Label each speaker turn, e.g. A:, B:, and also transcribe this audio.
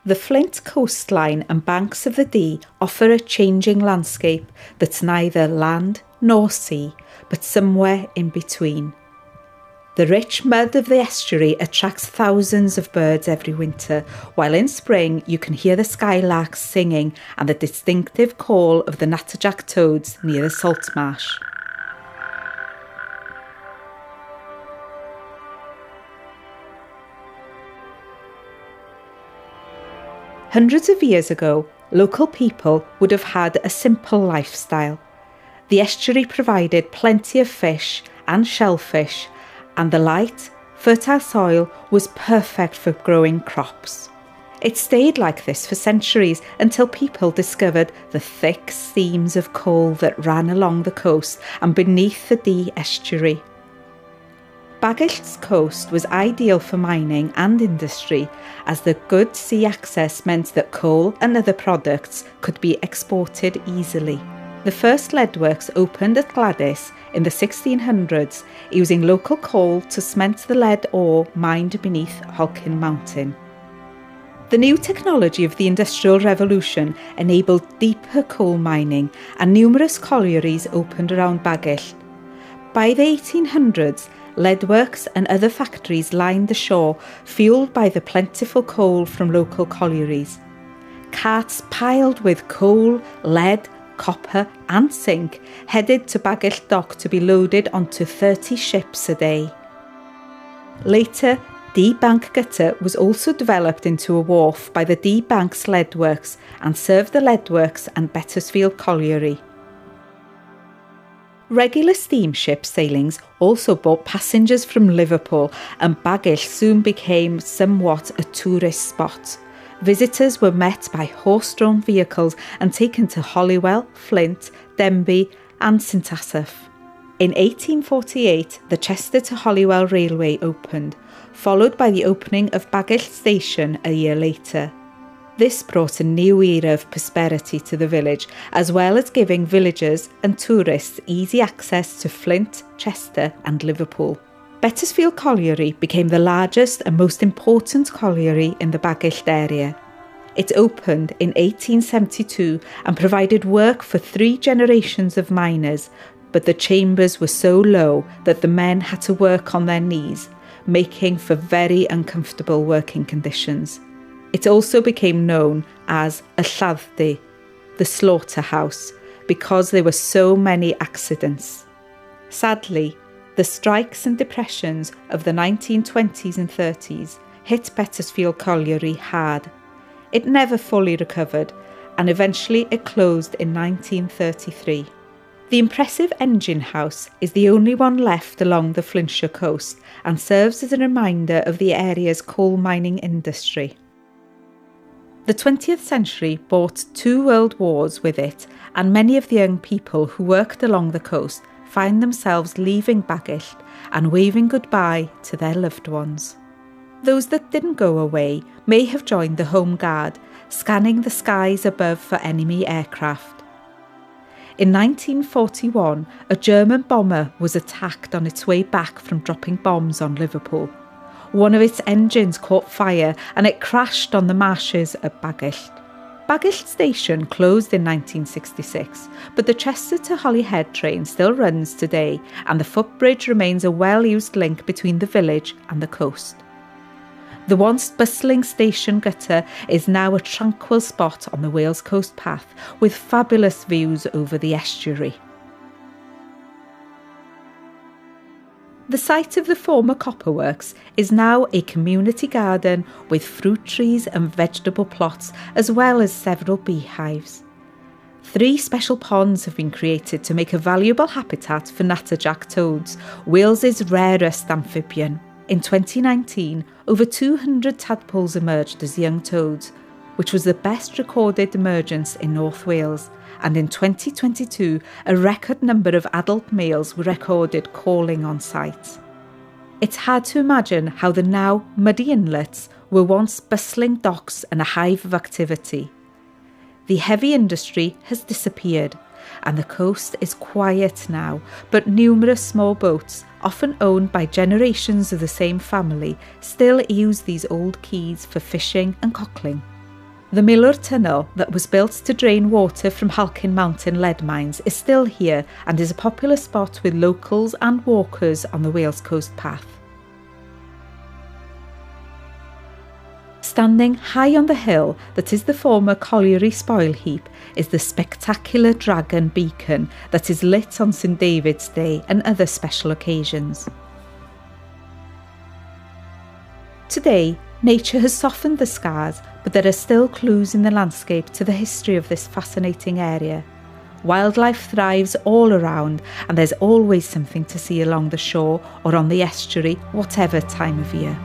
A: The Flint coastline and banks of the Dee offer a changing landscape that's neither land nor sea, but somewhere in between. The rich mud of the estuary attracts thousands of birds every winter, while in spring you can hear the skylarks singing and the distinctive call of the natterjack toads near the salt marsh. Hundreds of years ago, local people would have had a simple lifestyle. The estuary provided plenty of fish and shellfish, and the light, fertile soil was perfect for growing crops. It stayed like this for centuries until people discovered the thick seams of coal that ran along the coast and beneath the Dee estuary. Bagillt's coast was ideal for mining and industry, as the good sea access meant that coal and other products could be exported easily. The first leadworks opened at Gladys in the 1600s, using local coal to cement the lead ore mined beneath Holcim Mountain. The new technology of the Industrial Revolution enabled deeper coal mining, and numerous collieries opened around Bagillt. By the 1800s, leadworks and other factories lined the shore, fuelled by the plentiful coal from local collieries. Carts piled with coal, lead, copper and zinc headed to Bagillt dock to be loaded onto 30 ships a day. Later, Dee Bank Gutter was also developed into a wharf by the Dee Banks Leadworks and served the Leadworks and Bettersfield Colliery. Regular steamship sailings also brought passengers from Liverpool, and Bagillt soon became somewhat a tourist spot. Visitors were met by horse-drawn vehicles and taken to Holywell, Flint, Denbigh and St Asaph. In 1848, the Chester to Holywell Railway opened, followed by the opening of Bagillt Station a year later. This brought a new era of prosperity to the village, as well as giving villagers and tourists easy access to Flint, Chester and Liverpool. Bettersfield Colliery became the largest and most important colliery in the Bagillt area. It opened in 1872 and provided work for 3 generations of miners, but the chambers were so low that the men had to work on their knees, making for very uncomfortable working conditions. It also became known as a lladd-dy, the slaughterhouse, because there were so many accidents. Sadly, the strikes and depressions of the 1920s and 30s hit Bettersfield Colliery hard. It never fully recovered, and eventually it closed in 1933. The impressive engine house is the only one left along the Flintshire coast and serves as a reminder of the area's coal mining industry. The 20th century brought 2 world wars with it, and many of the young people who worked along the coast find themselves leaving Bagillt and waving goodbye to their loved ones. Those that didn't go away may have joined the Home Guard, scanning the skies above for enemy aircraft. In 1941, a German bomber was attacked on its way back from dropping bombs on Liverpool. One of its engines caught fire and it crashed on the marshes at Bagillt. Bagillt Station closed in 1966, but the Chester to Holyhead train still runs today, and the footbridge remains a well-used link between the village and the coast. The once bustling station gutter is now a tranquil spot on the Wales Coast Path with fabulous views over the estuary. The site of the former copperworks is now a community garden with fruit trees and vegetable plots, as well as several beehives. 3 special ponds have been created to make a valuable habitat for natterjack toads, Wales's rarest amphibian. In 2019, over 200 tadpoles emerged as young toads, which was the best recorded emergence in North Wales, and in 2022, a record number of adult males were recorded calling on site. It's hard to imagine how the now muddy inlets were once bustling docks and a hive of activity. The heavy industry has disappeared, and the coast is quiet now, but numerous small boats, often owned by generations of the same family, still use these old quays for fishing and cockling. The Miller Tunnel that was built to drain water from Halkin Mountain lead mines is still here and is a popular spot with locals and walkers on the Wales Coast Path. Standing high on the hill that is the former colliery spoil heap is the spectacular Dragon Beacon that is lit on St David's Day and other special occasions. Today, nature has softened the scars, but there are still clues in the landscape to the history of this fascinating area. Wildlife thrives all around, and there's always something to see along the shore or on the estuary, whatever time of year.